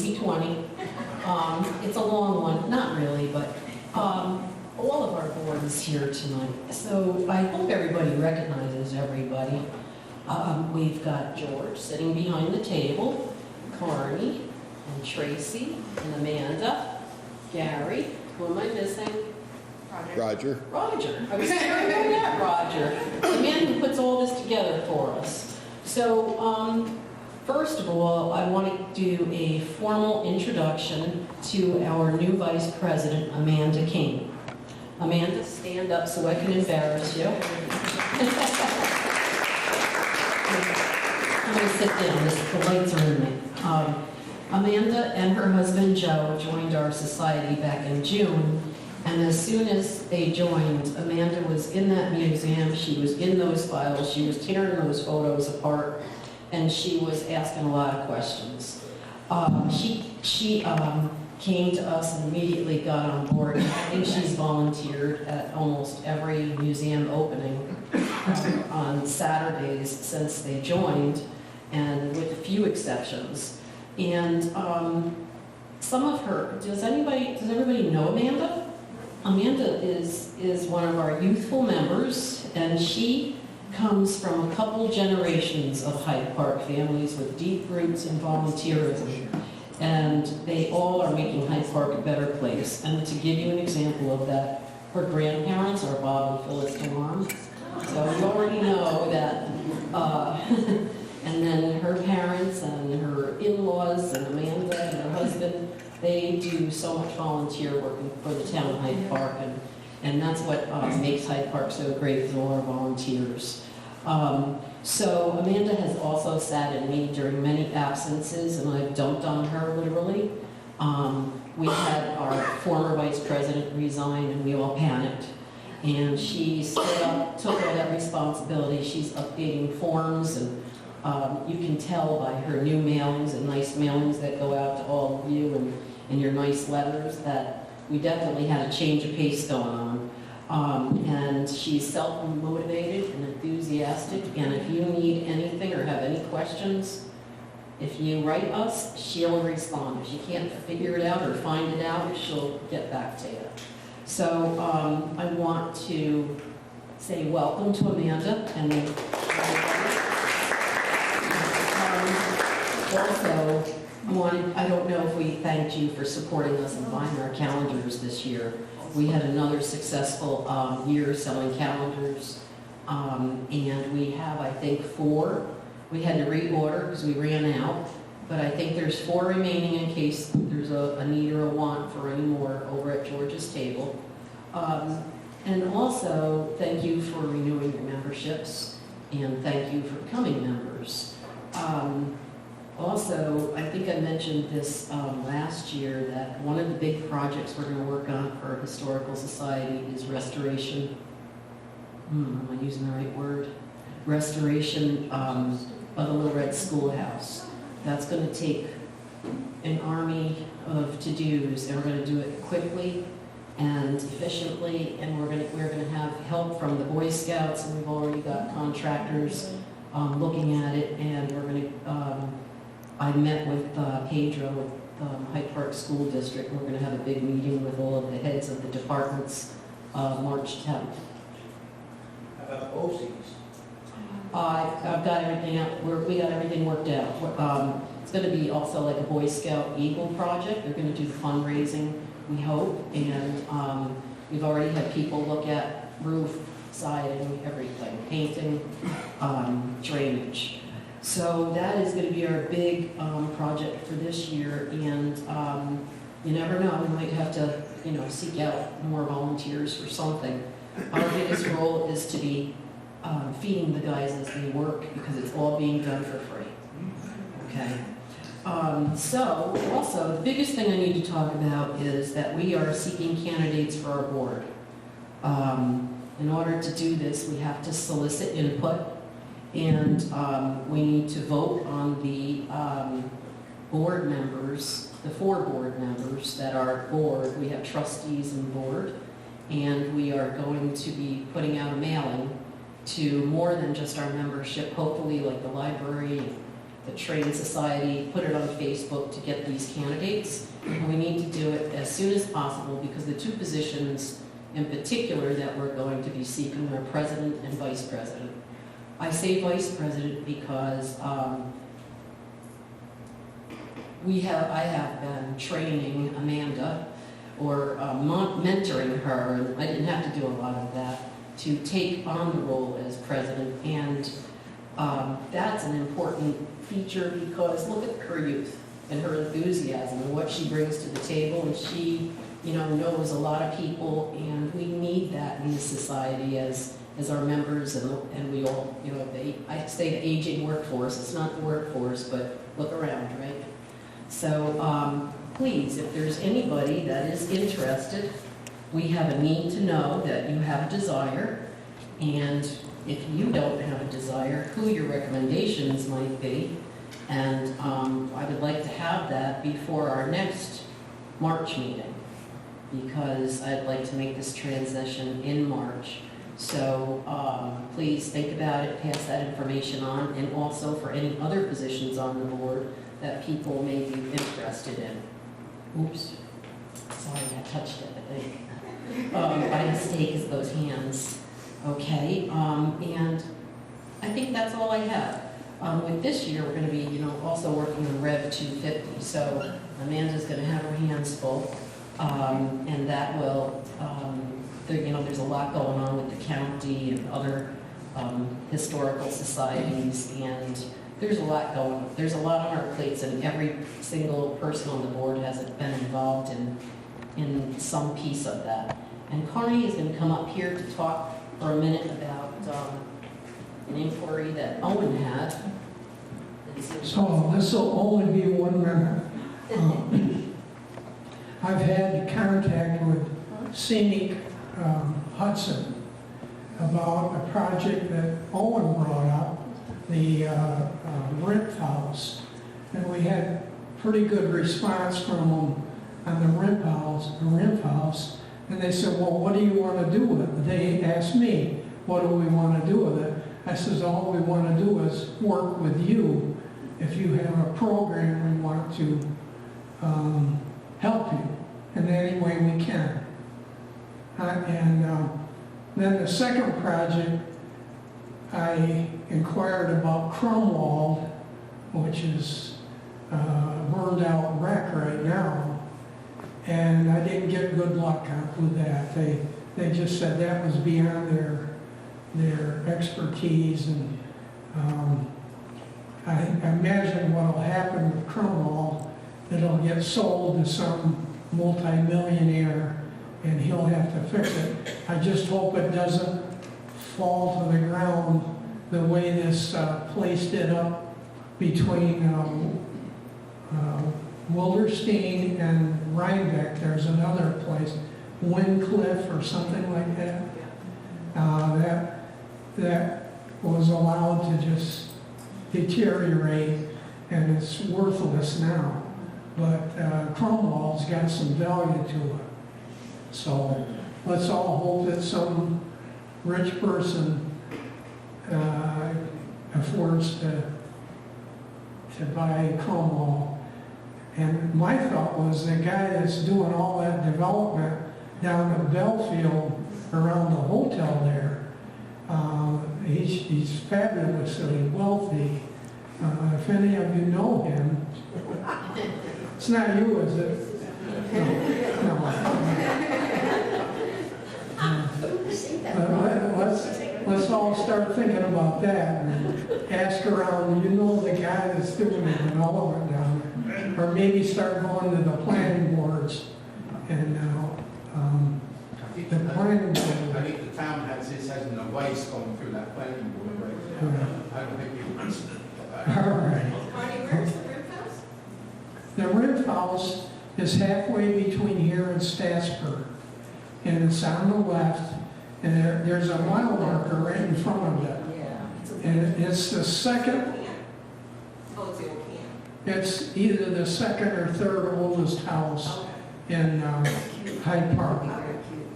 2020. It's a long one, not really, but all of our board is here tonight. So I hope everybody recognizes everybody. We've got George sitting behind the table, Carney, and Tracy, and Amanda, Gary, who am I missing? Roger. Roger. I was staring at that, Roger. The man who puts all this together for us. So, first of all, I want to do a formal introduction to our new Vice President, Amanda King. Amanda, stand up so I can embarrass you. I'm going to sit down. The lights are in me. Amanda and her husband, Joe, joined our society back in June. And as soon as they joined, Amanda was in that museum, she was in those files, she was tearing those photos apart, and she was asking a lot of questions. She came to us and immediately got on board. I think she's volunteered at almost every museum opening on Saturdays since they joined, and with a few exceptions. And some of her, does everybody know Amanda? Amanda is one of our youthful members, and she comes from a couple generations of Hyde Park families with deep roots in volunteerism, and they all are making Hyde Park a better place. And to give you an example of that, her grandparents are Bob and Phyllis DeLon, so you already know that. And then her parents and her in-laws and Amanda and her husband, they do so much volunteer work for the town of Hyde Park, and that's what makes Hyde Park so great, is all our volunteers. So Amanda has also sat in me during many absences, and I've dumped on her literally. We had our former vice president resign, and we all panicked. And she stood up, took all that responsibility. She's updating forms, and you can tell by her new mailings and nice mailings that go out to all of you, and your nice letters, that we definitely had a change of pace going on. And she's self-motivated and enthusiastic, and if you need anything or have any questions, if you write us, she'll respond. If she can't figure it out or find it out, she'll get back to you. So I want to say welcome to Amanda, and also, I don't know if we thanked you for supporting us and buying our calendars this year. We had another successful year selling calendars, and we have, I think, 4. We had to reorder because we ran out, but I think there's 4 remaining in case there's a need or a want for any more over at George's table. And also, thank you for renewing your memberships, and thank you for becoming members. Also, I think I mentioned this last year, that one of the big projects we're going to work on for our Historical Society is restoration. Am I using the right word? Restoration of the Little Red Schoolhouse. That's going to take an army of to-dos, and we're going to do it quickly and efficiently, and we're going to have help from the Boy Scouts, and we've already got contractors looking at it, and we're going to. I met with Pedro with Hyde Park School District, and we're going to have a big meeting with all of the heads of the departments March 10th. How about BOCES? I've got everything out. We got everything worked out. It's going to be also like a Boy Scout Eagle project. They're going to do fundraising, we hope, and we've already had people look at roof, siding, everything, painting, drainage. So that is going to be our big project for this year, and you never know, we might have to, seek out more volunteers for something. Our biggest role is to be feeding the guys as they work, because it's all being done for free. Okay. So also, the biggest thing I need to talk about is that we are seeking candidates for our board. In order to do this, we have to solicit input. And we need to vote on the board members, the 4 board members that are board. We have trustees and board, and we are going to be putting out a mailing to more than just our membership, hopefully like the library, the Trade Society, put it on Facebook to get these candidates. And we need to do it as soon as possible because the two positions in particular that we're going to be seeking are president and vice president. I say vice president because I have been training Amanda or mentoring her, and I didn't have to do a lot of that, to take on the role as president. And that's an important feature because look at her youth and her enthusiasm and what she brings to the table. And she, knows a lot of people, and we need that in this society as our members, and we all, I say the aging workforce. It's not the workforce, but look around, right? So please, if there's anybody that is interested, we have a need to know that you have a desire, and if you don't have a desire, who your recommendations might be. And I would like to have that before our next March meeting, because I'd like to make this transition in March. So please think about it, pass that information on, and also for any other positions on the board that people may be interested in. Oops, sorry, I touched it, I think. By mistake is those hands. Okay, and I think that's all I have. With this year, we're going to be, also working on Rev 250. So Amanda's going to have her hands full, and that will, there's a lot going on with the county and other historical societies, and there's a lot going on. There's a lot on our plates, and every single person on the board has been involved in some piece of that. And Carney is going to come up here to talk for a minute about an inquiry that Owen had. So this will only be 1 minute. I've had contact with Scenic Hudson about a project that Owen brought up, the Rent House, and we had pretty good response from them on the Rent House, and they said, well, what do you want to do with it? They asked me, what do we want to do with it? I says, all we want to do is work with you. If you have a program, we want to help you in any way we can. Then the second project, I inquired about Cromwell, which is burned out wreck right now, and I didn't get good luck with that. They just said that was beyond their expertise, and I imagine what will happen with Cromwell, it'll get sold to some multi-millionaire and he'll have to fix it. I just hope it doesn't fall to the ground the way this place did up between Wilderstein and Rhinebeck. There's another place, Wincliffe or something like that. That was allowed to just deteriorate, and it's worthless now. But Cromwell's got some value to it. So let's all hope that some rich person affords to buy Cromwell. And my thought was the guy that's doing all that development down at Belfield around the hotel there, he's fabulously wealthy. If any of you know him, it's not you, is it? Let's all start thinking about that and ask around. You know the guy that's doing the development down there, or maybe start going to the planning boards and the planning board. I think the town has an advice going through that planning board right now. I don't think you can. All right. Marty, where's the Rip House? The Rip House is halfway between here and Statsburg, and it's on the left, and there's a mile marker right in front of it. Yeah. And it's the second, Oh, it's the old camp. it's either the second or third oldest house in Hyde Park.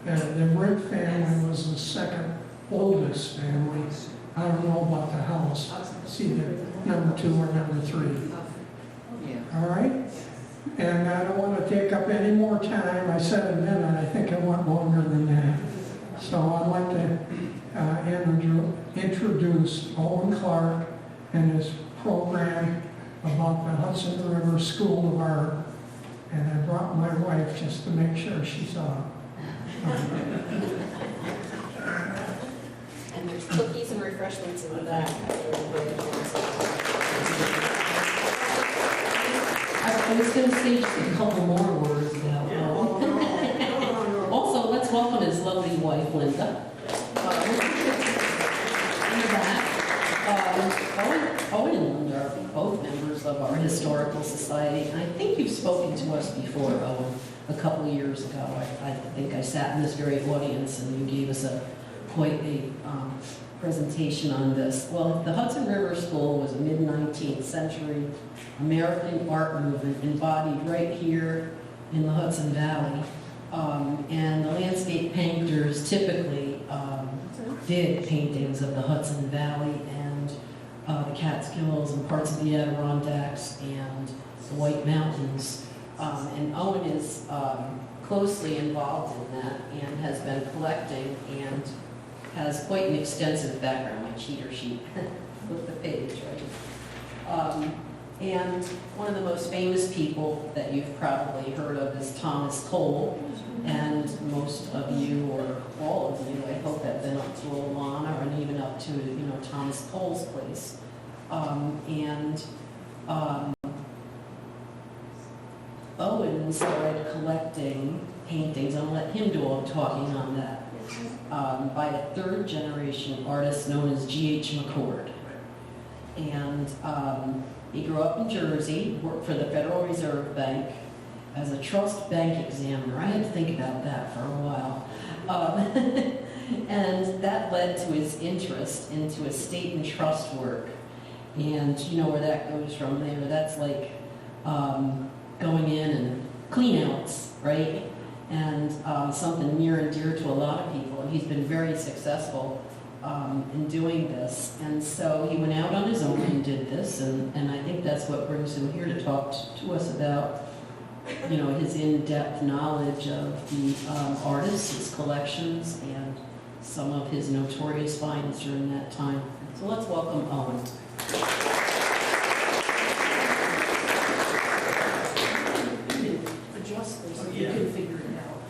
The Rip family was the second oldest family. I don't know about the house. It's either number 2 or number 3. All right? And I don't want to take up any more time. I said a minute, I think I went longer than that. So I'd like to introduce Owen Clark and his program about the Hudson River School of Art. And I brought my wife just to make sure she saw it. And there's cookies and refreshments in the back. I was going to say just a couple more words about Owen. Also, let's welcome his lovely wife, Linda. In the back. Owen and Linda are both members of our historical society. And I think you've spoken to us before, Owen, a couple of years ago. I think I sat in this very audience and you gave us quite a presentation on this. Well, the Hudson River School was a mid-19th century American art movement embodied right here in the Hudson Valley. And the landscape painters typically did paintings of the Hudson Valley and the Catskills and parts of the Adirondacks and the White Mountains. And Owen is closely involved in that and has been collecting and has quite an extensive background, my cheater sheet with the page, right? And one of the most famous people that you've probably heard of is Thomas Cole. And most of you, or all of you, I hope, have been up to Olana and even up to, Thomas Cole's place. Owen started collecting paintings. I'll let him do all the talking on that. By a third-generation artist known as G.H. McCord. And he grew up in Jersey, worked for the Federal Reserve Bank as a trust bank examiner. I had to think about that for a while. And that led to his interest into estate and trust work. And you know where that goes from there. That's like going in and clean-outs, right? And something near and dear to a lot of people. And he's been very successful in doing this. And so he went out on his own and did this. And I think that's what brings him here to talk to us about, his in-depth knowledge of the artists, his collections, and some of his notorious finds during that time. So let's welcome Owen. Adjust this so you can figure it out.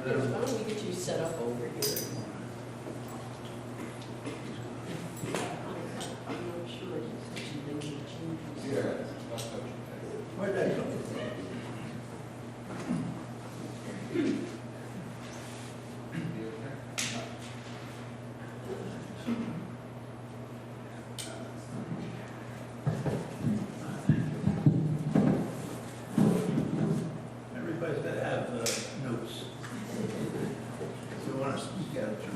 Why don't we get you set up over here? Where'd that come from? Everybody's got to have notes. If you want to speak out, okay.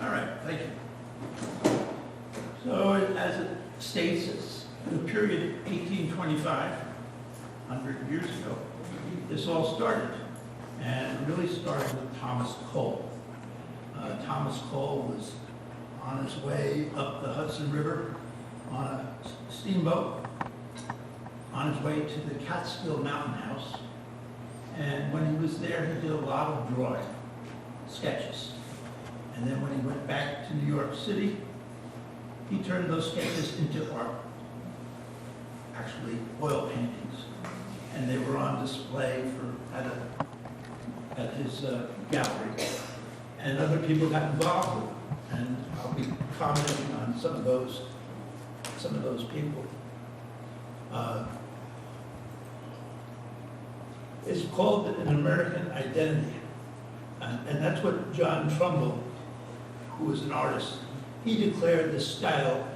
All right, thank you. So as it states, it's the period 1825, 100 years ago, this all started. And it really started with Thomas Cole. Thomas Cole was on his way up the Hudson River on a steamboat, on his way to the Catskill Mountain House. And when he was there, he did a lot of drawing, sketches. And then when he went back to New York City, he turned those sketches into art, actually oil paintings. And they were on display at his gallery. And other people got involved with it. And I'll be commenting on some of those people. It's called an American identity. And that's what John Trumbull, who was an artist, he declared this style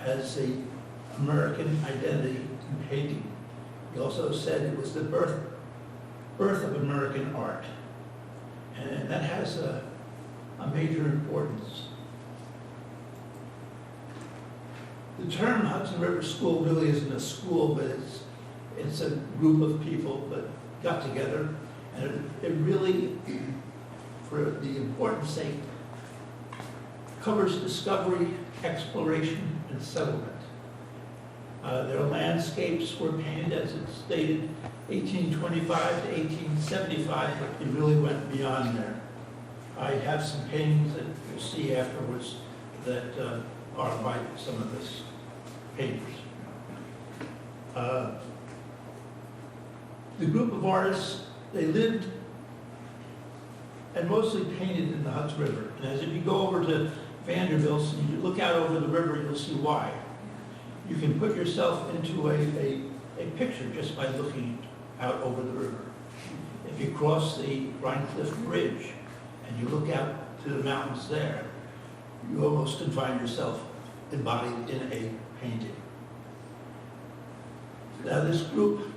as the American identity in painting. He also said it was the birth of American art. And that has a major importance. The term Hudson River School really isn't a school, but it's a group of people that got together, and it really, for the importance sake, covers discovery, exploration, and settlement. Their landscapes were painted, as it stated, 1825 to 1875, but it really went beyond there. I have some paintings that you'll see afterwards that are by some of this painters. The group of artists, they lived and mostly painted in the Hudson River. And as if you go over to Vanderbilt's and you look out over the river, you'll see why. You can put yourself into a picture just by looking out over the river. If you cross the Rhinecliff Bridge and you look out to the mountains there, you almost can find yourself embodied in a painting. Now this group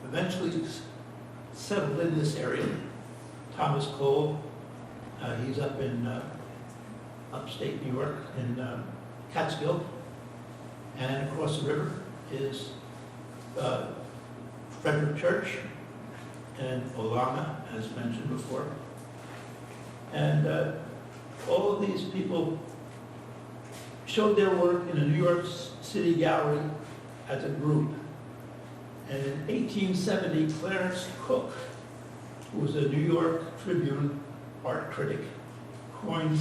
eventually settled in this area. Thomas Cole, he's up in upstate New York in Catskill. And across the river is Frederick Church and Olana, as mentioned before. And all of these people showed their work in a New York City gallery as a group. And in 1870, Clarence Cook, who was a New York Tribune art critic, coined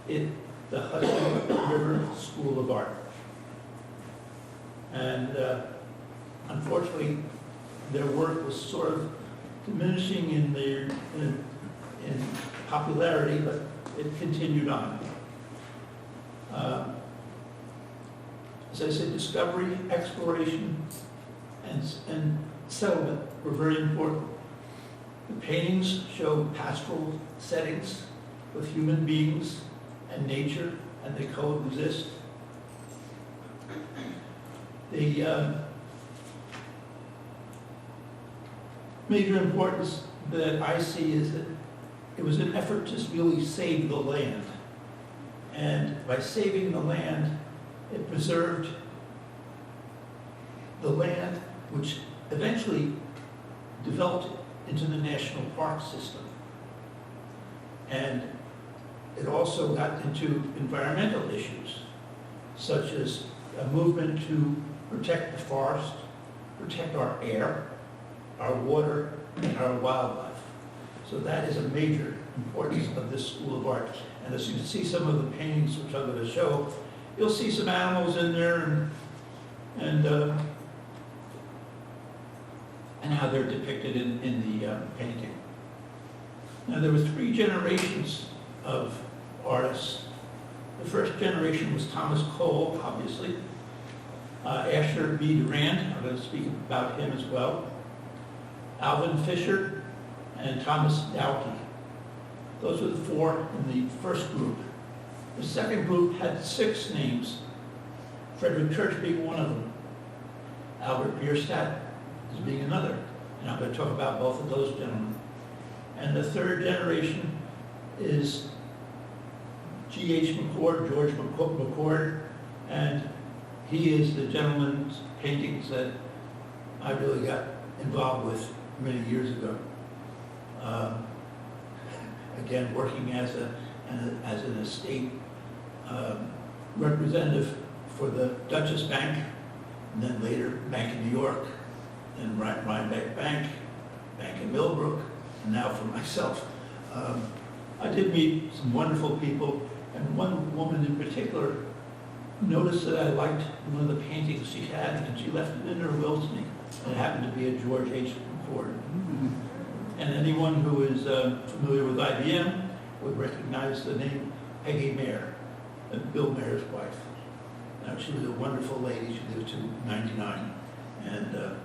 it the Hudson River School of Art. And unfortunately, their work was sort of diminishing in popularity, but it continued on. As I said, discovery, exploration, and settlement were very important. The paintings show pastoral settings with human beings and nature, and they coexist. The major importance that I see is that it was an effort to really save the land. And by saving the land, it preserved the land, which eventually developed into the national park system. And it also got into environmental issues, such as a movement to protect the forest, protect our air, our water, and our wildlife. So that is a major importance of this School of Art. And as you can see some of the paintings which I'm going to show, you'll see some animals in there and how they're depicted in the painting. Now there were 3 generations of artists. The first generation was Thomas Cole, obviously. Asher B. Durand, I'm going to speak about him as well. Alvin Fisher and Thomas Dowkey. Those were the 4 in the first group. The second group had 6 names, Frederick Church being one of them. Albert Bierstadt as being another. And I'm going to talk about both of those gentlemen. And the third generation is G.H. McCord, George McCord, and he is the gentleman's paintings that I really got involved with many years ago. Again, working as an estate representative for the Dutchess Bank, and then later Bank of New York, then Rhinebeck Bank, Bank of Millbrook, and now for myself. I did meet some wonderful people, and one woman in particular noticed that I liked one of the paintings she had, and she left it in her will to me. It happened to be a George H. McCord. And anyone who is familiar with IBM would recognize the name Peggy Mayer, Bill Mayer's wife. Now, she was a wonderful lady. She lived to 99, and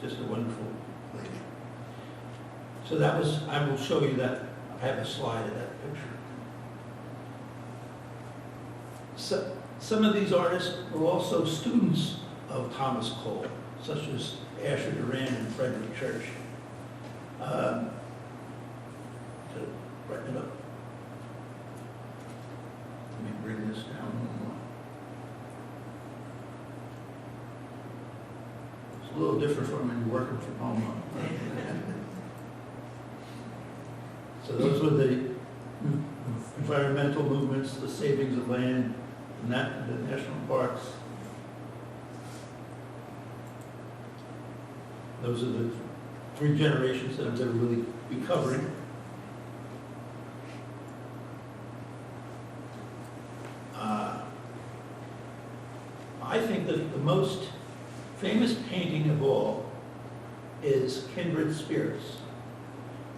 just a wonderful lady. So that was, I will show you that. I have a slide of that picture. So, some of these artists were also students of Thomas Cole, such as Asher Durand and Frederick Church. To brighten it up. Let me bring this down a little more. little different from when you're working from home. So those were the environmental movements, the savings of land, the national parks. Those are the 3 generations that I'm going to really be covering. I think that the most famous painting of all is Kindred Spirits.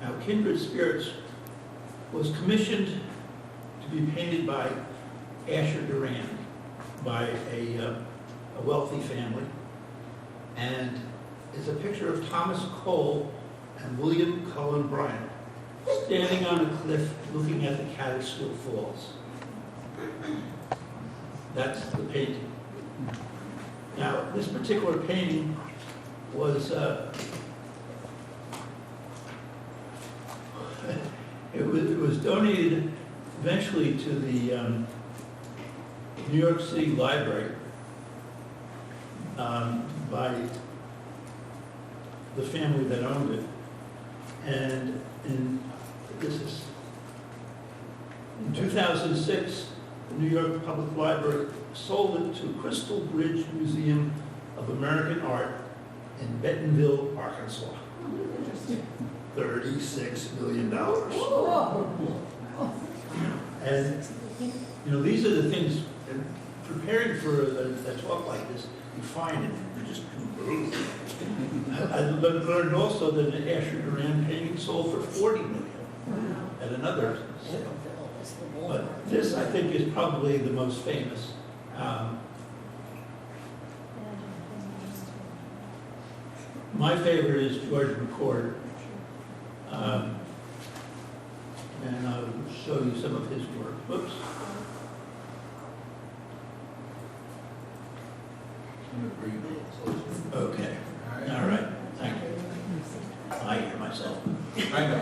Now, Kindred Spirits was commissioned to be painted by Asher Durand, by a wealthy family, and is a picture of Thomas Cole and William Cullen Bryant standing on a cliff looking at the Catskill Falls. That's the painting. Now, this particular painting was it was donated eventually to the New York City Library by the family that owned it. And in 2006, the New York Public Library sold it to Crystal Bridge Museum of American Art in Bentonville, Arkansas. $36 million. And, these are the things, and preparing for a talk like this, you find it, you just I learned also that an Asher Durand painting sold for $40 million at another sale. But this, I think, is probably the most famous. My favorite is George McCord. And I'll show you some of his work. Whoops. Okay. All right. Thank you. I hear myself. I know.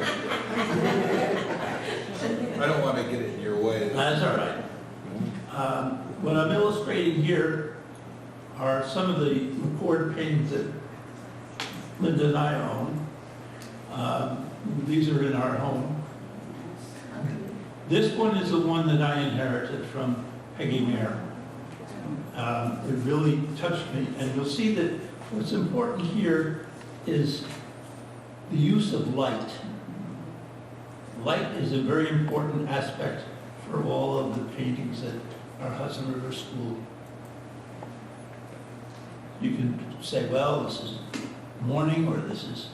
I don't want to get in your way. That's all right. What I'm illustrating here are some of the McCord paintings that Linda and I own. These are in our home. This one is the one that I inherited from Peggy Mayer. It really touched me, and you'll see that what's important here is the use of light. Light is a very important aspect for all of the paintings at our Hudson River School. You can say, well, this is morning or this is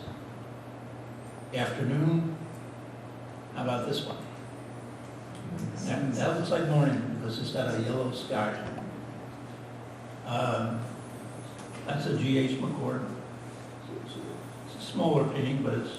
afternoon. How about this one? That looks like morning because it's got a yellow sky. That's a G.H. McCord. It's a smaller painting, but it's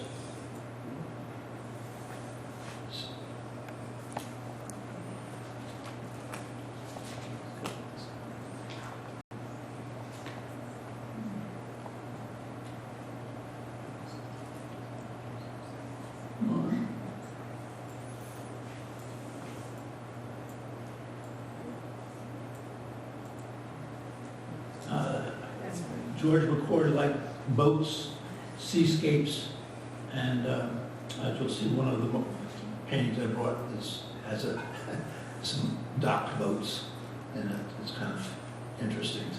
George McCord liked boats, seascapes, and as you'll see, one of the paintings I brought has some docked boats in it. It's kind of interesting.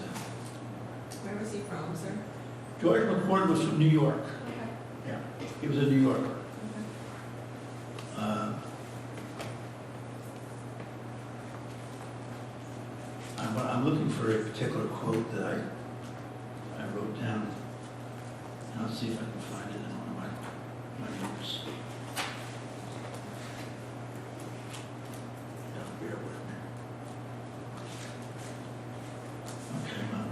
Where was he from, sir? George McCord was from New York. Okay. Yeah, he was a New Yorker. I'm looking for a particular quote that I wrote down. And I'll see if I can find it in one of my notes. Bear with me. Okay, well,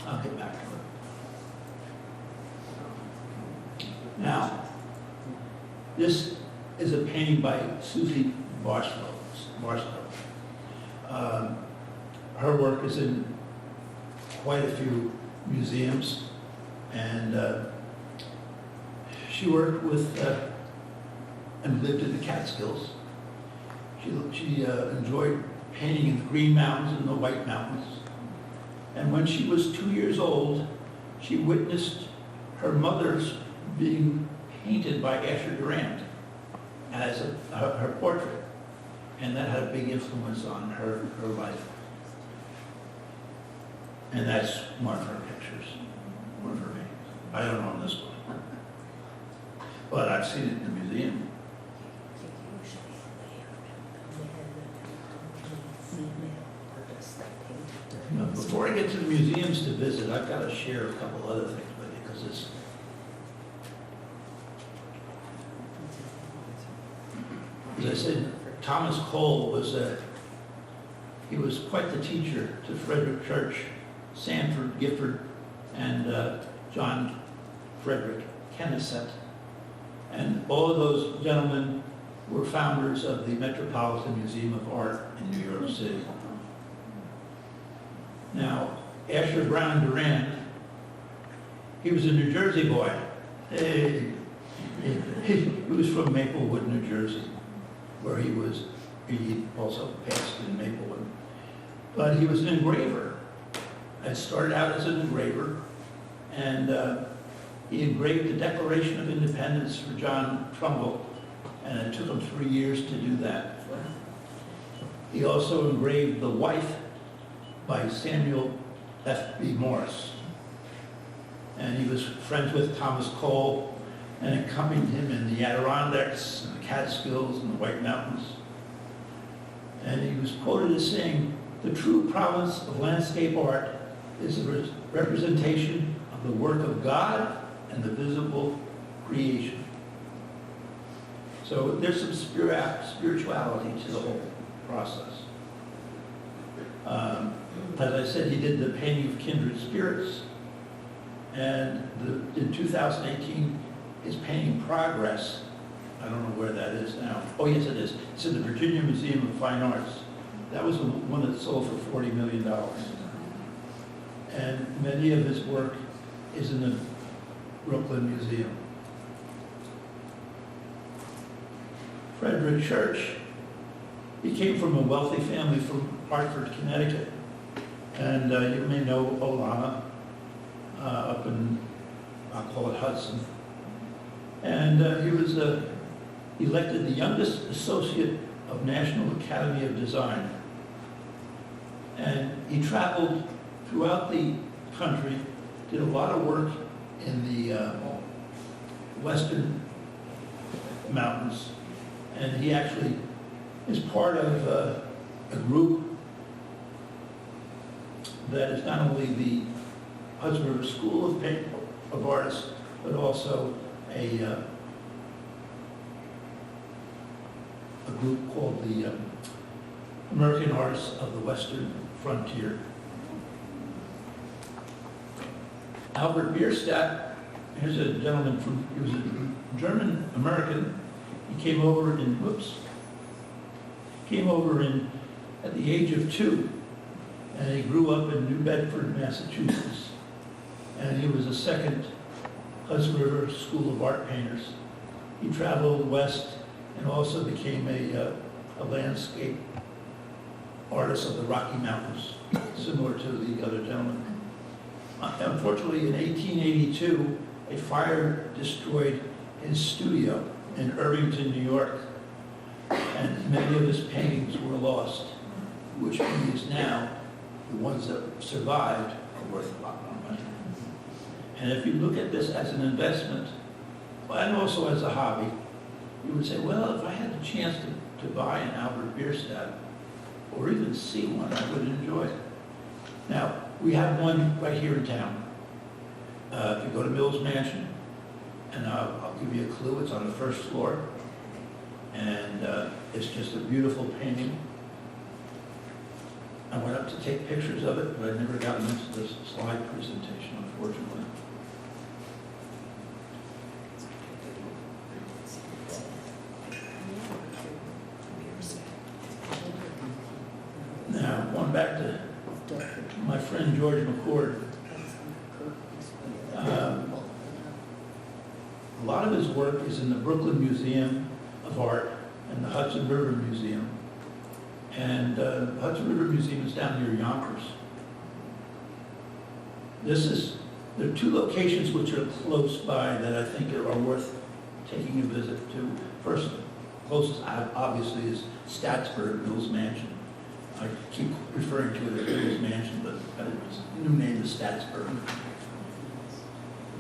I'll get back to it. Now, this is a painting by Susie Barslow. Her work is in quite a few museums, and she worked with and lived in the Catskills. She enjoyed painting in the Green Mountains and the White Mountains. And when she was 2 years old, she witnessed her mother's being painted by Asher Durand as her portrait. And that had a big influence on her life. And that's one of her pictures, one of her paintings. I don't own this one, but I've seen it in the museum. Now, before I get to the museums to visit, I've got to share a couple other things with you, because it's, as I said, Thomas Cole was he was quite the teacher to Frederick Church, Sanford, Gifford, and John Frederick Kenneset. And all of those gentlemen were founders of the Metropolitan Museum of Art in New York City. Now, Asher Brown Durand, he was a New Jersey boy. He was from Maplewood, New Jersey, where he also passed in Maplewood. But he was an engraver. I started out as an engraver, and he engraved the Declaration of Independence for John Trumbull, and it took him 3 years to do that. He also engraved The Wife by Samuel F.B. Morse. And he was friends with Thomas Cole and accompanied him in the Adirondacks and the Catskills and the White Mountains. And he was quoted as saying, "The true province of landscape art is a representation of the work of God and the visible creation." So there's some spirituality to the whole process. As I said, he did the painting of Kindred Spirits, and in 2018, his painting Progress, I don't know where that is now. Oh, yes, it is. It's in the Virginia Museum of Fine Arts. That was the one that sold for $40 million. And many of his work is in the Brooklyn Museum. Frederick Church, he came from a wealthy family from Hartford, Connecticut. And you may know Olana up in, I'll call it Hudson. And he was elected the youngest associate of National Academy of Design. And he traveled throughout the country, did a lot of work in the western mountains. And he actually is part of a group that is not only the Hudson River School of Artists, but also a group called the American Artists of the Western Frontier. Albert Bierstadt, here's a gentleman he was a German-American. He came over at the age of 2. And he grew up in New Bedford, Massachusetts. And he was a second Hudson River School of Art painters. He traveled west and also became a landscape artist of the Rocky Mountains, similar to the other gentleman. Unfortunately, in 1882, a fire destroyed his studio in Irvington, New York, and many of his paintings were lost, which means now the ones that survived are worth a lot more money. And if you look at this as an investment, and also as a hobby, you would say, well, if I had the chance to buy an Albert Bierstadt, or even see one, I would enjoy it. Now, we have one right here in town. If you go to Mills Mansion, and I'll give you a clue, it's on the first floor, and it's just a beautiful painting. I went up to take pictures of it, but I never got into this slide presentation, unfortunately. Now, going back to my friend George McCord, a lot of his work is in the Brooklyn Museum of Art and the Hudson River Museum. And the Hudson River Museum is down near Yonkers. This is There are two locations which are close by that I think are worth taking a visit to. First, closest obviously is Statsburg, Mills Mansion. I keep referring to it as Mills Mansion, but its new name is Statsburg.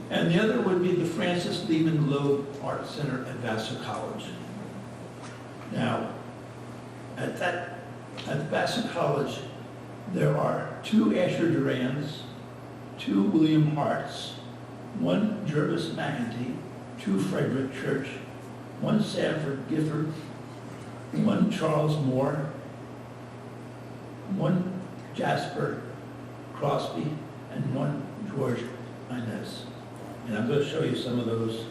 And the other would be the Francis Lehman Loeb Art Center at Vassar College. Now, at Vassar College, there are 2 Asher Durans, 2 William Harts, 1 Jervis McEntee, 2 Frederick Church, 1 Sanford Gifford, 1 Charles Moore, 1 Jasper Crosby, and 1 George Inez. And I'm going to show you some of those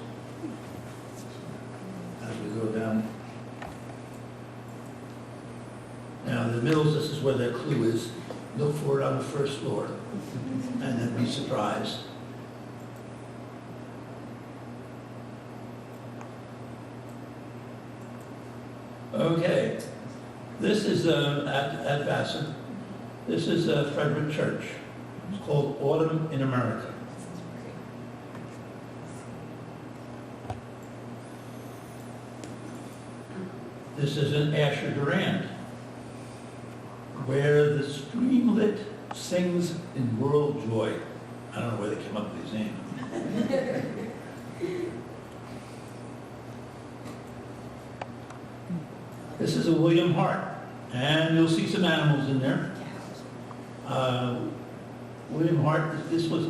as we go down. Now, the middles, this is where the clue is. Look for it on the first floor, and then be surprised. Okay, this is at Vassar. This is Frederick Church. It's called Autumn in America. This is in Asher Durand, where the streamlet sings in world joy. I don't know where they came up with these names. This is a William Hart, and you'll see some animals in there. William Hart, this was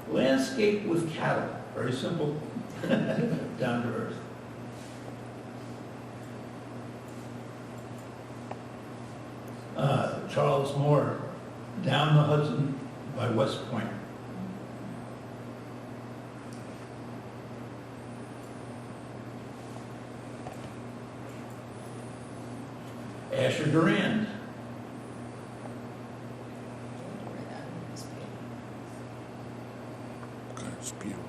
landscape with cattle, very simple, down to earth. Charles Moore, down the Hudson by West Point. Asher Durand. It's beautiful.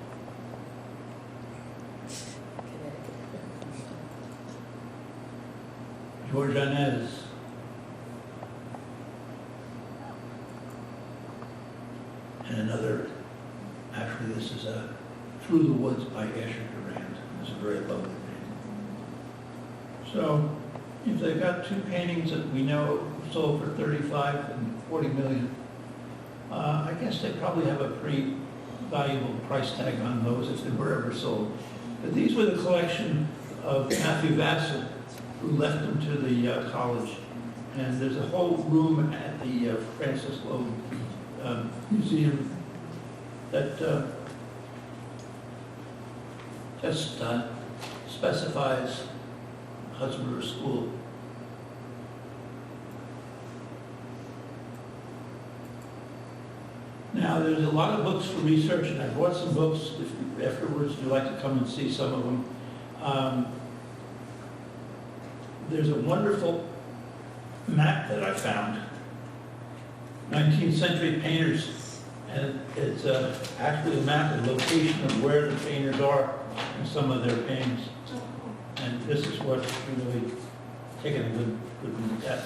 George Inez. And another, actually this is Through the Woods by Asher Durand. It's a very lovely painting. So, if they've got 2 paintings that we know sold for 35 and 40 million, I guess they probably have a pretty valuable price tag on those if they were ever sold. But these were the collection of Matthew Vassar, who left them to the college. And there's a whole room at the Francis Loeb Museum that just specifies Hudson River School. Now, there's a lot of books for research, and I brought some books. If afterwards you'd like to come and see some of them. There's a wonderful map that I found, 19th century painters, and it's actually a map of location of where the painters are in some of their paintings. And this is what you're really taking a good look at.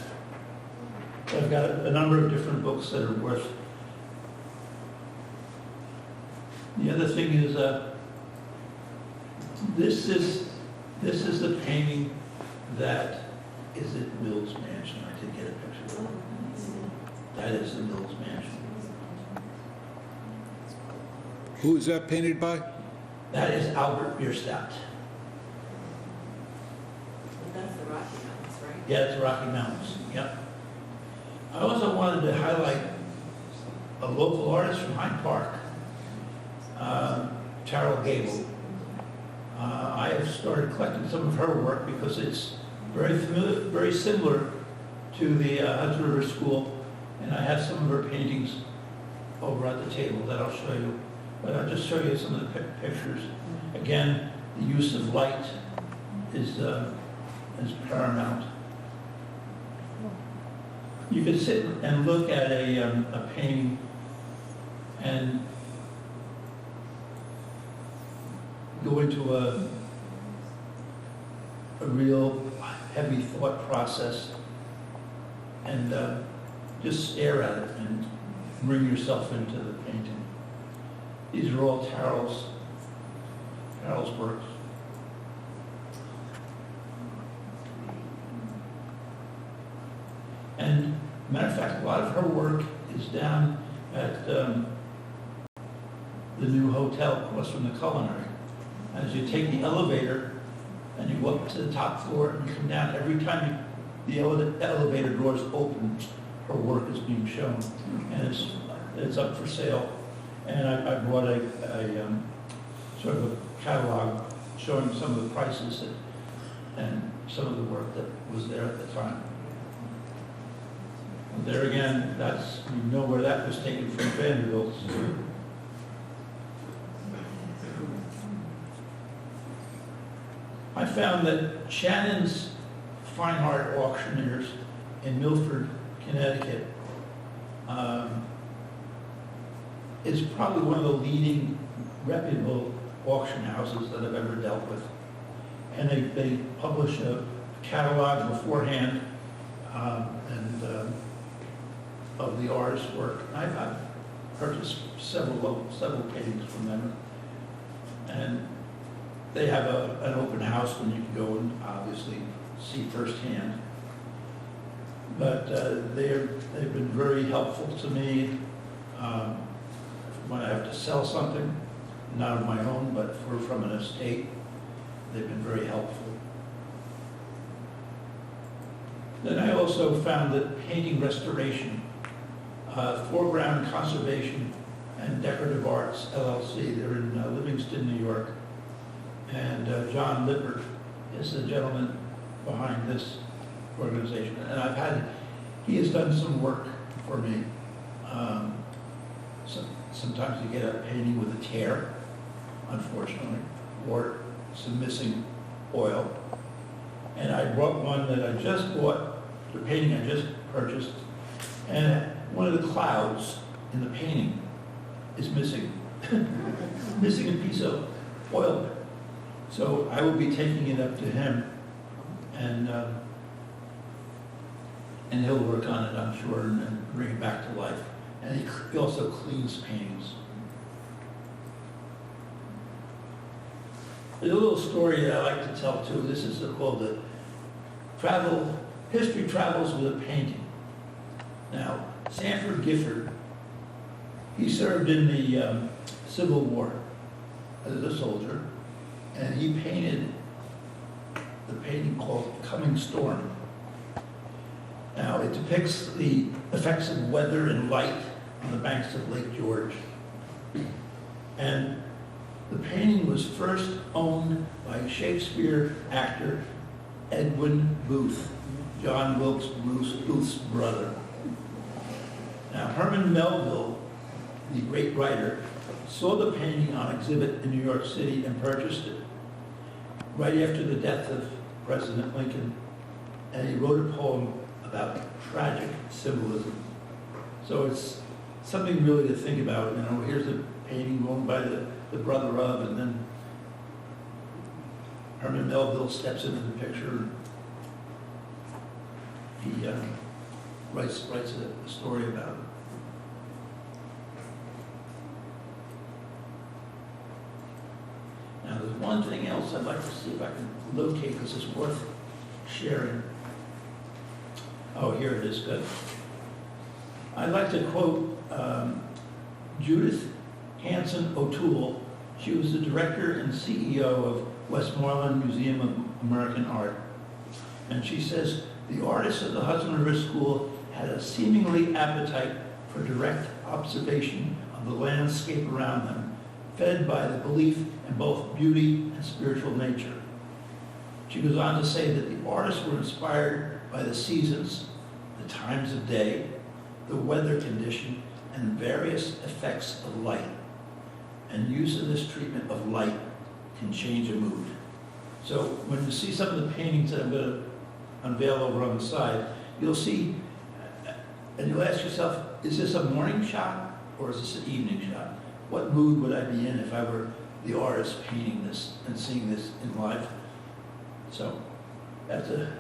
I've got a number of different books that are worth. The other thing is, this is the painting that is at Mills Mansion. I did get a picture of it. That is the Mills Mansion. Who is that painted by? That is Albert Bierstadt. That's the Rocky Mountains, right? Yeah, it's Rocky Mountains. Yep. I also wanted to highlight a local artist from Hyde Park, Terrell Gable. I have started collecting some of her work because it's very familiar, very similar to the Hudson River School, and I have some of her paintings over at the table that I'll show you. But I'll just show you some of the pictures. Again, the use of light is paramount. You can sit and look at a painting and go into a real heavy thought process and just stare at it and bring yourself into the painting. These are all Carol's works. And matter of fact, a lot of her work is down at the new hotel across from the Culinary. As you take the elevator and you go up to the top floor and you come down, every time the elevator doors open, her work is being shown. And it's up for sale. And I brought a sort of a catalog showing some of the prices and some of the work that was there at the time. And there again, you know where that was taken from Vanderbilt's. I found that Shannon's Fine Art Auctioneers in Milford, Connecticut, is probably one of the leading reputable auction houses that I've ever dealt with. And they publish a catalog beforehand of the artist's work. I've purchased several paintings from them. And they have an open house when you can go and obviously see firsthand. But they've been very helpful to me when I have to sell something, not of my own, but from an estate. They've been very helpful. Then I also found that Painting Restoration, Foreground Conservation and Decorative Arts, LLC, they're in Livingston, New York. And John Lippert is the gentleman behind this organization. And he has done some work for me. Sometimes you get a painting with a tear, unfortunately, or some missing oil. And I brought one that I just bought, the painting I just purchased, and one of the clouds in the painting is missing, missing a piece of oil. So I will be taking it up to him, and he'll work on it, I'm sure, and bring it back to life. And he also cleans paintings. There's a little story that I like to tell too. This is called the History Travels with a Painting. Now, Sanford Gifford, he served in the Civil War as a soldier, and he painted the painting called Coming Storm. Now, it depicts the effects of weather and light on the banks of Lake George. And the painting was first owned by Shakespeare actor Edwin Booth, John Wilkes Booth's brother. Now, Herman Melville, the great writer, saw the painting on exhibit in New York City and purchased it right after the death of President Lincoln. And he wrote a poem about tragic symbolism. So it's something really to think about. You know, here's a painting owned by the brother of, and then Herman Melville steps into the picture. He writes a story about it. Now, there's one thing else I'd like to see if I can locate because it's worth sharing. Oh, here it is, good. I'd like to quote Judith Hanson O'Toole. She was the director and CEO of Westmoreland Museum of American Art. And she says, the artists of the Hudson River School had a seemingly appetite for direct observation of the landscape around them, fed by the belief in both beauty and spiritual nature. She goes on to say that the artists were inspired by the seasons, the times of day, the weather condition, and various effects of light. And use of this treatment of light can change a mood. So when you see some of the paintings that I'm going to unveil over on the side, you'll see, and you'll ask yourself, is this a morning shot or is this an evening shot? What mood would I be in if I were the artist painting this and seeing this in life? So that's a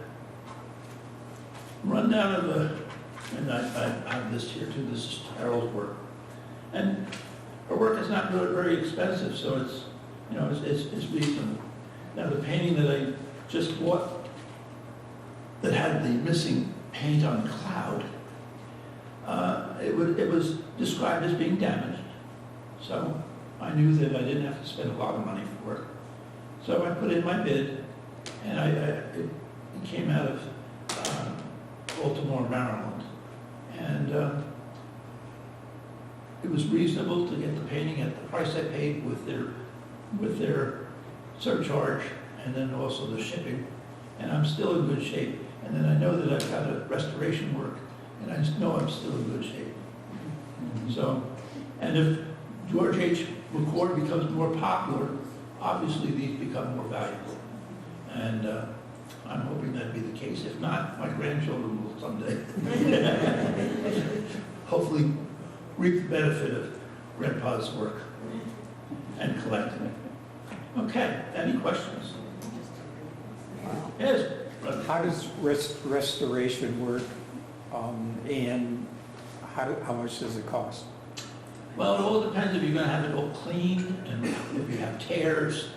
rundown of and I have this here too, this is Harold's work. And her work is not really very expensive, so it's, you know, it's reasonable. Now, the painting that I just bought that had the missing paint on cloud, it was described as being damaged. So I knew that I didn't have to spend a lot of money for it. So I put in my bid, and it came out of Baltimore, Maryland. And it was reasonable to get the painting at the price I paid with their surcharge, and then also the shipping. And I'm still in good shape. And then I know that I've got a restoration work, and I just know I'm still in good shape. So, and if George H. McCord becomes more popular, obviously these become more valuable. And I'm hoping that'd be the case. If not, my grandchildren will someday hopefully reap the benefit of Grandpa's work and collecting it. Okay, any questions? Yes? How does restoration work, and how much does it cost? Well, it all depends if you're gonna have it all cleaned, and if you have tears,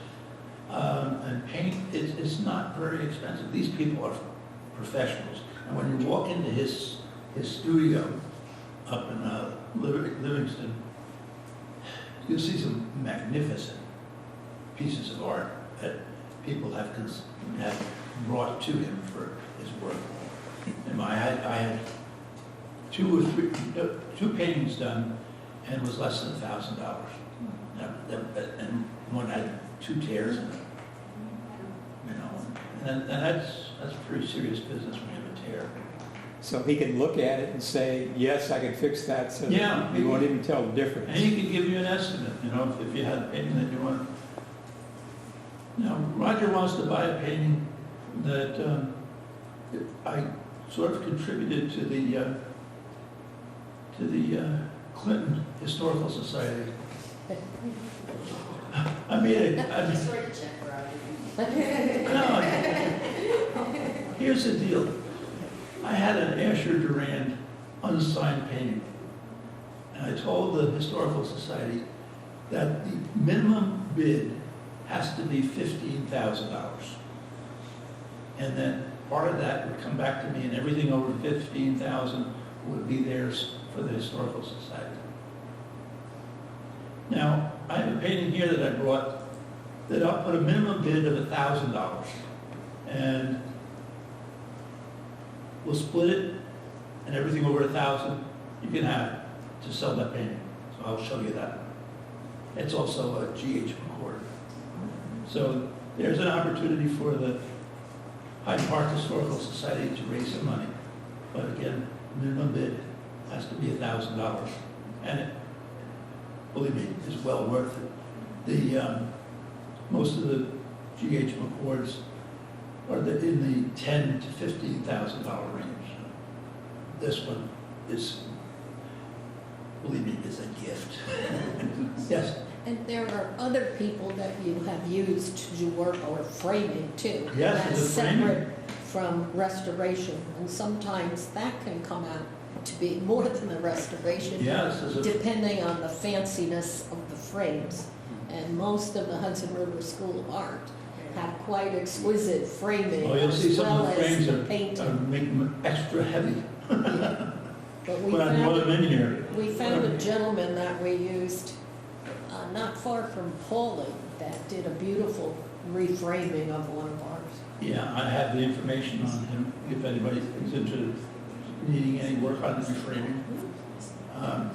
and paint, it's not very expensive. These people are professionals. And when you walk into his studio up in Livingston, you'll see some magnificent pieces of art that people have brought to him for his work. And I had two paintings done, and it was less than $1,000. And one had 2 tears in it. You know, and that's pretty serious business when you have a tear. So he can look at it and say, yes, I can fix that, so Yeah. he won't even tell the difference. And he can give you an estimate, you know, if you had a painting that you want. Now, Roger wants to buy a painting that I sort of contributed to the Clinton Historical Society. I mean, Just write a check for no, here's the deal. I had an Asher Durand unsigned painting. And I told the Historical Society that the minimum bid has to be $15,000. And then part of that would come back to me, and everything over $15,000 would be theirs for the Historical Society. Now, I have a painting here that I brought that I'll put a minimum bid of $1,000. And we'll split it, and everything over $1,000 you can have to sell that painting. So I'll show you that. It's also a G.H. McCord. So there's an opportunity for the Hyde Park Historical Society to raise some money. But again, minimum bid has to be $1,000. And it, believe me, is well worth it. Most of the G.H. McCords are in the $10,000 to $15,000 range. This one is, believe me, is a gift. Yes? And there are other people that you have used to do work or framing too. Yes, That's the framing. separate from restoration, and sometimes that can come out to be more than the restoration. Yes. Depending on the fanciness of the frames. And most of the Hudson River School of Art have quite exquisite framing Oh, you'll see as some well of the as frames the are painting. making them extra heavy. Yeah. But we When I brought them in here. found a gentleman that we used not far from Pauling that did a beautiful reframing of one of ours. Yeah, I have the information on him, if anybody is interested in needing any work on the reframing.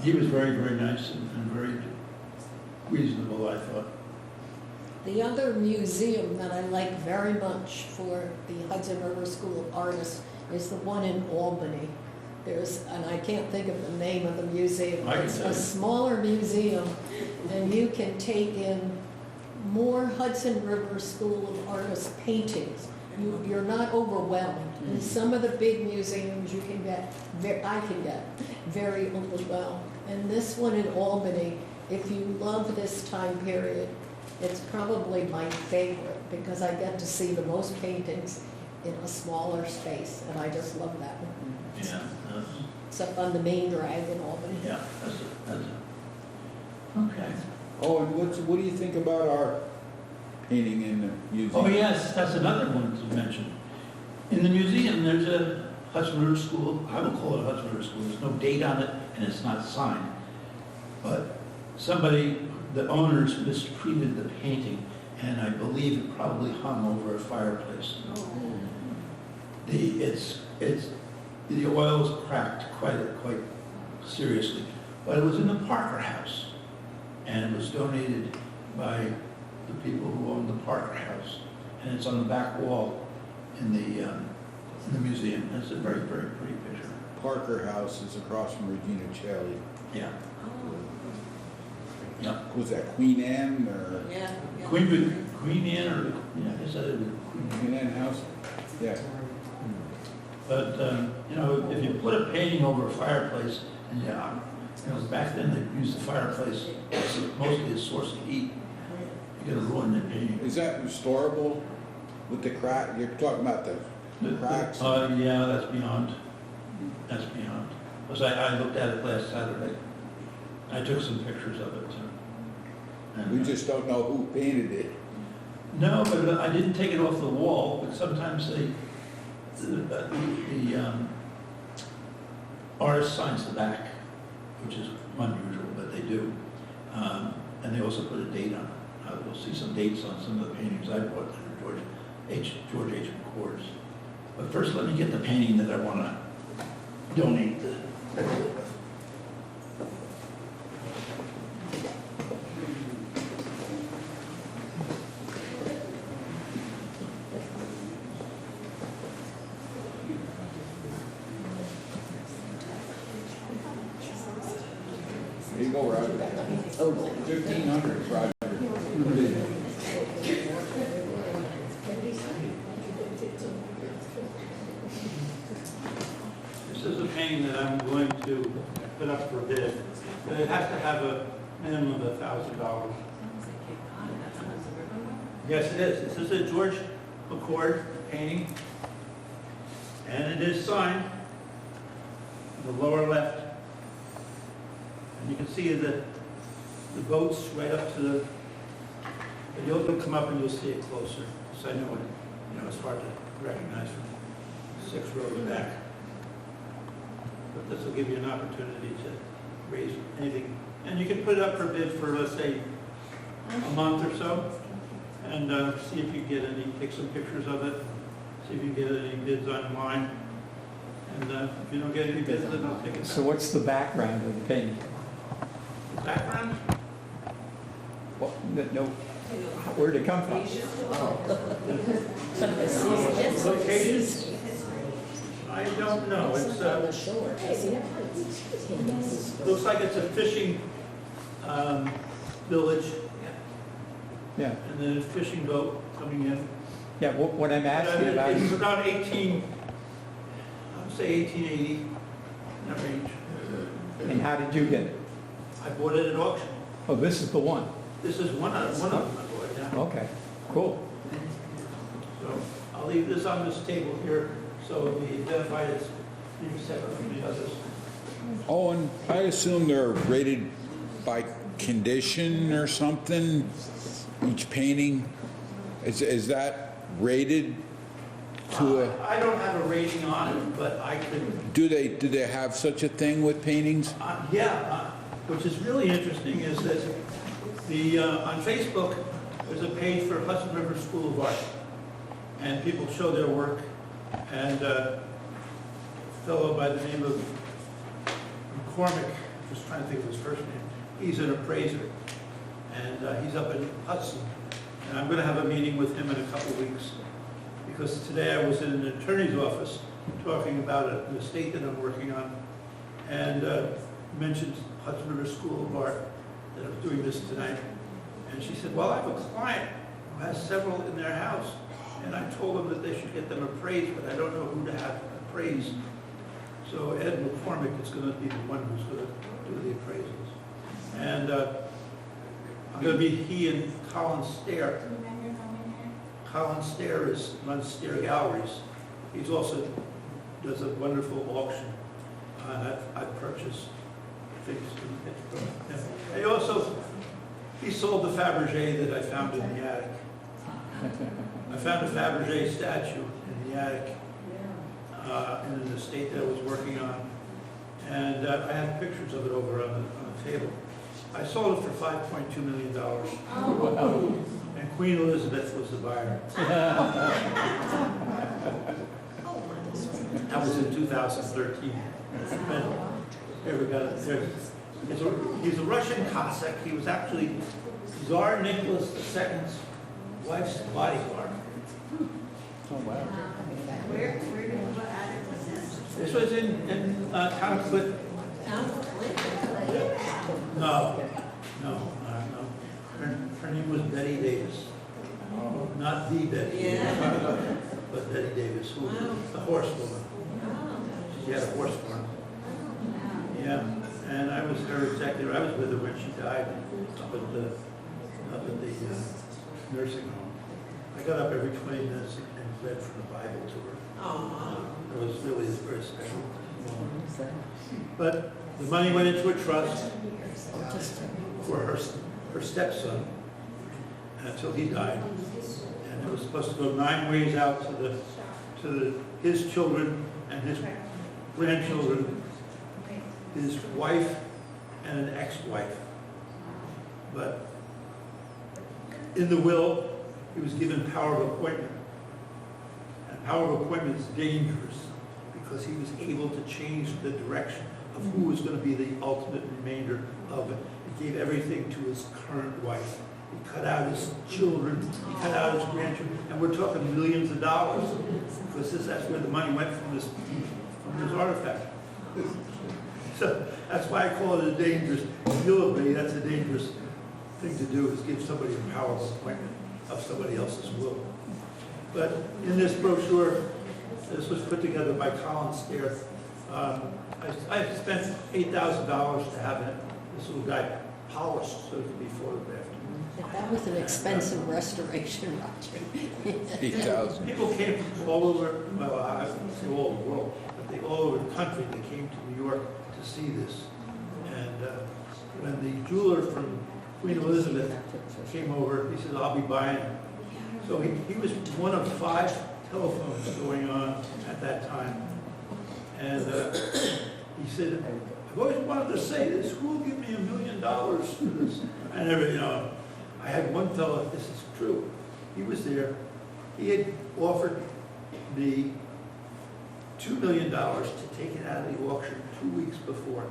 He was very, very nice and very reasonable, I thought. The other museum that I like very much for the Hudson River School of Artists is the one in Albany. And I can't think of the name of the museum. I can It's tell a you. smaller museum, and you can take in more Hudson River School of Artists paintings. You're not overwhelmed. In some of the big museums, I can get very overwhelmed. And this one in Albany, if you love this time period, it's probably my favorite because I get to see the most paintings in a smaller space, and I just love that one. Yeah, It's up on the main drag in Albany. yeah, that's it. Okay. Oh, and what do you think about our painting in the museum? Oh, yes, that's another one to mention. In the museum, there's a Hudson River School, I will call it a Hudson River School, there's no date on it, and it's not signed. But somebody, the owners mistreated the painting, and I believe it probably hung over a fireplace. The oil was cracked quite seriously, but it was in the Parker House, and it was donated by the people who owned the Parker House, and it's on the back wall in the museum. It's a very, very pretty picture. Parker House is across from Regina Cheli. Yeah. Oh, Yeah. Was that Queen Anne or yeah. yeah. Queen Anne, or, yeah, I guess that is Queen Anne. Queen Anne House? Yeah. But, if you put a painting over a fireplace, and back then they used the fireplace mostly as a source of heat, you're gonna ruin the painting. Is that restorable with the crack? You're talking about the cracks? Yeah, that's beyond. That's beyond. Because I looked at it last Saturday. I took some pictures of it too. And, We just don't know who painted it. no, but I didn't take it off the wall, but sometimes the artist signs the back, which is unusual, but they do. And they also put a date on it. We'll see some dates on some of the paintings I bought that are George H. McCord's. But first, let me get the painting that I want to donate to. There you go, Roger. 1,500, Roger. This is a painting that I'm going to put up for bid, but it has to have a minimum of $1,000. Yes, it is. This is a George McCord painting, and it is signed, the lower left. And you can see the boats right up to the, but you'll come up and you'll see it closer. So I know it's hard to recognize from 6 rows back. But this will give you an opportunity to raise anything. And you can put it up for bid for, let's say, a month or so, and see if you get any, take some pictures of it, see if you get any bids online. And if you don't get any bids, then I'll take it So back. what's the background of the painting? Background? Well, no, where'd it come from? Location? I don't know. It's, On the shore. looks like it's a fishing village, Yeah, and then a fishing boat coming in. yeah, what I'm asking about It's is, about 18, I would say 1880, in that range. and how did you get it? I bought it at auction. Oh, this is the one. This is one of them I bought, yeah. Okay, cool. So I'll leave this on this table here, so it'll be identified as being separate from the others. Oh, and I assume they're rated by condition or something, each painting? Is that rated to a, I don't have a rating on it, but I could, do they have such a thing with paintings? which is really interesting is that on Facebook, there's a page for Hudson River School of Art, and people show their work, and a fellow by the name of McCormick, just trying to think of his first name, he's an appraiser, and he's up in Hudson, and I'm going to have a meeting with him in a couple of weeks, because today I was in an attorney's office talking about an estate that I'm working on, and mentioned Hudson River School of Art, that I was doing this tonight. And she said, well, I have a client who has several in their house, and I told them that they should get them appraised, but I don't know who to have appraised. So Ed McCormick is going to be the one who's going to do the appraisals. And I'm going to be he and Colin Stair. Colin Stair runs Stair Galleries. He's also does a wonderful auction. I've purchased things from him. He also He sold the Fabergé that I found in the attic. I found a Fabergé statue in the attic in an estate that I was working on. And I have pictures of it over on the table. I sold it for $5.2 million. And Queen Elizabeth was the buyer. That was in 2013. Here we go. He's a Russian Cossack. He was actually Tsar Nicholas II's wife's bodyguard. Where what attic was this? This was in town of Clinton. No. Her name was Betty Davis. Not the Betty Davis, but Betty Davis, who was the horsewoman. She had a horse farm. Yeah, and I was her executor. I was with her when she died up at the nursing home. I got up every 20 minutes and read from the Bible to her. It was really a very special moment. But the money went into a trust for her stepson until he died. And it was supposed to go 9 ways out to his children and his grandchildren, his wife and an ex-wife. But in the will, he was given power of appointment. And power of appointment is dangerous because he was able to change the direction of who was going to be the ultimate remainder of it. He gave everything to his current wife. He cut out his children, he cut out his grandchildren, and we're talking millions of dollars because that's where the money went from this artifact. So that's why I call it a dangerous, willfully, that's a dangerous thing to do, is give somebody a power of appointment of somebody else's will. But in this brochure, this was put together by Colin Stare. I spent $8,000 to have this little guy polished so it could be photographed. That was an expensive restoration, Roger. 8,000. People came from all over, well, I wouldn't say all over the world, but all over the country. They came to New York to see this. And when the jeweler from Queen Elizabeth came over, he said, I'll be buying it. So he was one of 5 telephones going on at that time. And he said, I've always wanted to say this, who will give me $1 million for this? I never, I had one fellow, this is true, he was there, he had offered me $2 million to take it out of the auction 2 weeks before.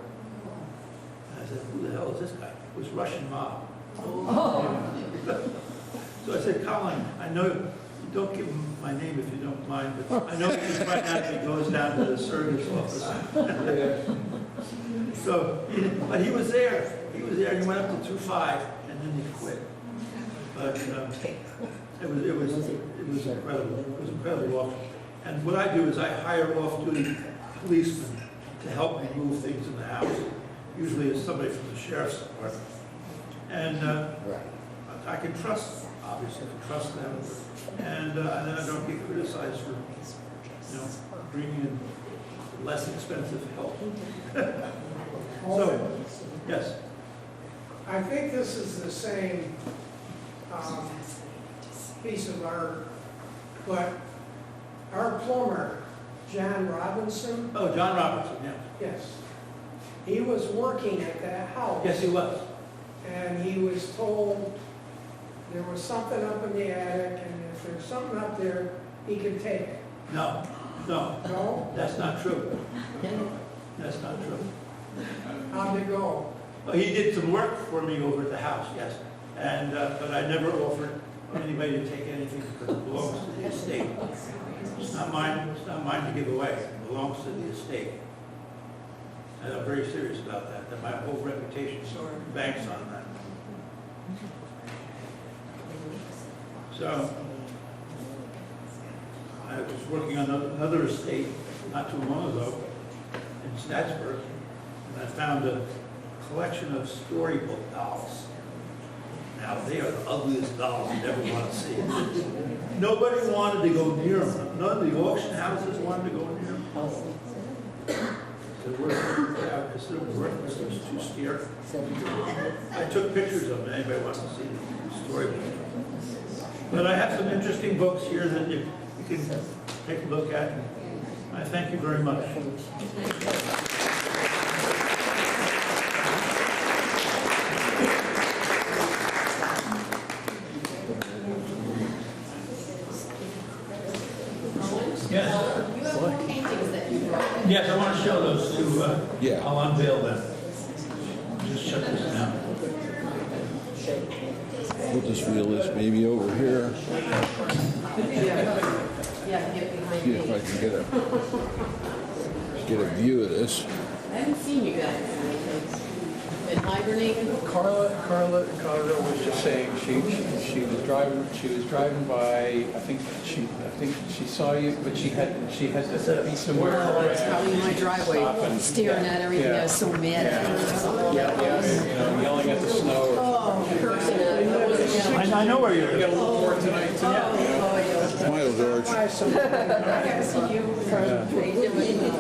And I said, who the hell is this guy? It was Russian mob. So I said, Colin, I know, you don't give him my name if you don't mind, but I know he's right now if he goes down to the service office. So, but he was there, and he went up to 2.5, and then he quit. But it was incredible. It was incredible auction. And what I do is I hire off-duty policemen to help me move things in the house. Usually it's somebody from the sheriff's department. And I can trust, obviously, I can trust them. And then I don't get criticized for, bringing in less expensive help. So, yes. I think this is the same piece of art, but our plumber, John Robinson, Oh, John Robertson, yeah. yes, he was working at that house. Yes, he was. And he was told there was something up in the attic, and if there's something up there, he could take it. No, No? that's not true. That's not true. How'd it go? Well, he did some work for me over at the house, yes. And, but I never offered anybody to take anything because it belongs to the estate. It's not mine to give away. It belongs to the estate. And I'm very serious about that my whole reputation banks on that. So, I was working on another estate not too long ago in Statsburg, and I found a collection of storybook dolls. Now, they are the ugliest dolls you'd ever want to see. Nobody wanted to go near them. None of the auction houses wanted to go near them. to work. I consider it work, it was too scary. I took pictures of it, anybody wants to see the story. But I have some interesting books here that you can take a look at. I thank you very much. Yes. You have more paintings that you brought. Yes, I want to show those to, Yeah. I'll unveil them. Just shut this down. We'll just wheel this baby over here. Yeah, get behind See if me. I can get a view of this. I haven't seen you guys. Been hibernating? Carla was just saying, she was driving by, I think she saw you, but she had to be somewhere. Oh, it's probably my driveway, staring at everything, I was so mad. Yeah, yelling at the snow. Oh, cursing at it. I wasn't down. I know where you We got live. a little more tonight too. Smile, George.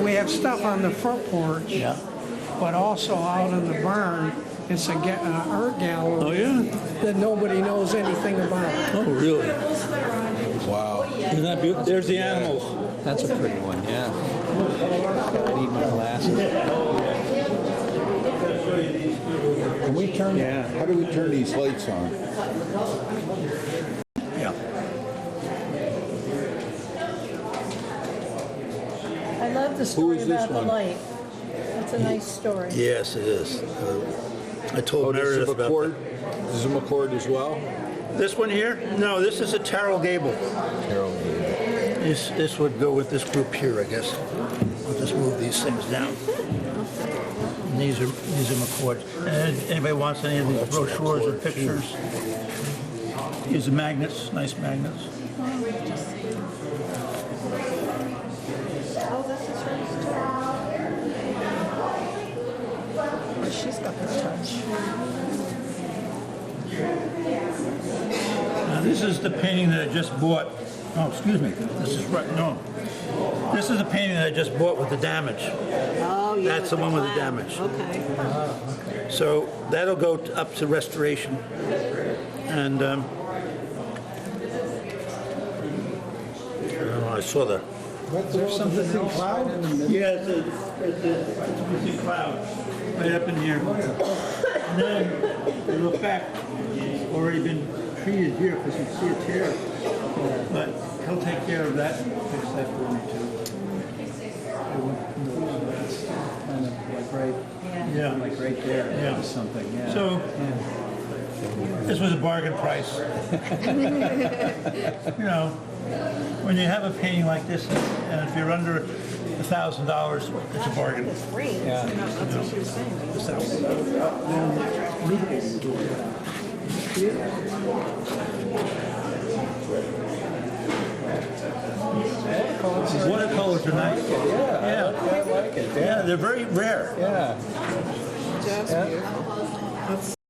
We have stuff on the front porch, Yeah. but also out in the barn, it's an art gallery Oh, yeah? that nobody knows anything about. Oh, really? Wow. Isn't that beautiful? There's the animals. That's a pretty one, yeah. I need my glasses. Can we turn, Yeah. how do we turn these lights on? Yeah. I love the story is this about the one? light. It's a nice story. Yes, it is. I told Oh, this is Meredith a about McCord? This is a McCord as well? that. This one here? No, this is a Terrell Gable. Carol. This would go with this group here, I guess. I'll just move these things down. And these are McCord. And anybody wants any of these brochures or pictures? These are magnets, nice magnets. She's got the touch. Now, this is the painting that I just bought. Oh, excuse me. This is right. No. This is the painting that I just bought with the damage. Oh, yeah. That's the one with the damage. Okay. So that'll go up to restoration. And I don't know, I saw the. There's something else right in the middle. Yeah, it's a missing cloud right up in here. And then you look back, it's already been treated here because you can see a tear. But he'll take care of that, fix that for me too. Kind of like right, Yeah. like right there, Yeah. or something, yeah. So this was a bargain price. You know, when you have a painting like this, and if you're under $1,000, it's a bargain. Yeah. Watercolors are nice. Yeah. I like it, Yeah, they're very rare. yeah. Just beautiful. Let's